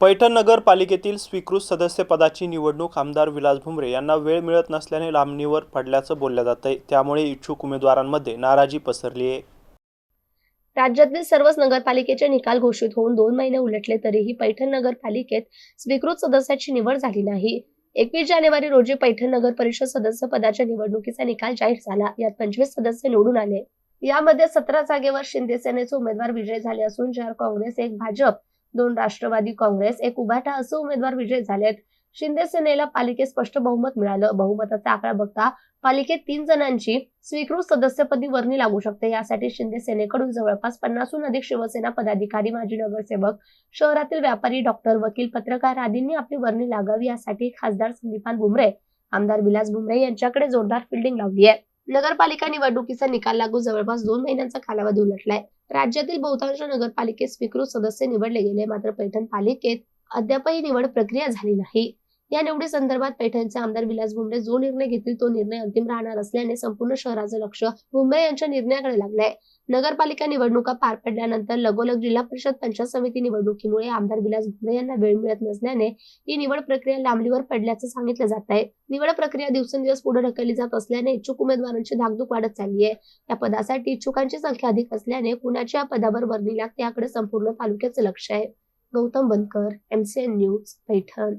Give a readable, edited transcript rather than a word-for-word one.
पैठण नगरपालिकेतील स्वीकृत सदस्यपदाची निवडणूक आमदार विलास भुमरे यांना वेळ मिळत नसल्याने लांबणीवर पडल्याचं बोललं जातंय। त्यामुळे इच्छुक उमेदवारांमध्ये नाराजी पसरली आहे। राज्यातील सर्वच नगरपालिकेचे निकाल घोषित होऊन 2 महिने उलटले तरीही पैठण नगरपालिकेत स्वीकृत सदस्याची निवड झाली नाही। 21 जानेवारी रोजी पैठण नगर परिषद सदस्य पदाच्या निवडणुकीचा निकाल जाहीर झाला। यात 25 सदस्य निवडून आले। यामध्ये 17 जागेवर शिंदे सेनेचे उमेदवार विजयी झाले असून 4 काँग्रेस, 1 भाजप, 2 राष्ट्रवादी काँग्रेस, 1 उभाटा असे उमेदवार विजयी झालेत। शिंदे सेनेला पालिकेत स्पष्ट बहुमत मिळालं। बहुमताचा आकडा बघता पालिकेत 3 जणांची स्वीकृत सदस्यपदी वर्णी लागू शकते। यासाठी शिंदे सेनेकडून जवळपास 50हून अधिक शिवसेना पदाधिकारी, माजी नगरसेवक, शहरातील व्यापारी, डॉक्टर, वकील, पत्रकार आदींनी आपली वर्णी लागावी यासाठी खासदार संदीपान भुमरे, आमदार विलास भुमरे यांच्याकडे जोरदार फिल्डिंग लावली आहे। नगरपालिका निवडणुकीचा निकाल लागू जवळपास 2 महिन्यांचा कालावधी उलटलाय। राज्यातील बहुतांश नगरपालिकेत स्वीकृत सदस्य निवडले गेले, मात्र पैठण पालिकेत अद्यापही निवड प्रक्रिया झाली नाही। या निवडीसंदर्भात पैठणचे आमदार विलास भुमरे जो निर्णय घेतील तो निर्णय अंतिम राहणार असल्याने संपूर्ण शहराचं लक्ष भुमरे यांच्या निर्णयाकडे लागलंय। नगरपालिका निवडणुका पार पडल्यानंतर लगोलग जिल्हा परिषद पंचायत समिती निवडणुकीमुळे आमदार विलास भुमरे यांना वेळ मिळत नसल्याने ही निवड प्रक्रिया लांबणीवर पडल्याचं सांगितलं जात आहे। निवड प्रक्रिया दिवसेंदिवस पुढे ढकलली जात असल्याने इच्छुक उमेदवारांची धाकधूक वाढत चालली आहे। या पदासाठी इच्छुकांची संख्या अधिक असल्याने कुणाच्या पदावर वर्णी लागते याकडे संपूर्ण तालुक्याचे लक्ष आहे। गौतम बनकर, MCN न्यूज, पैठण।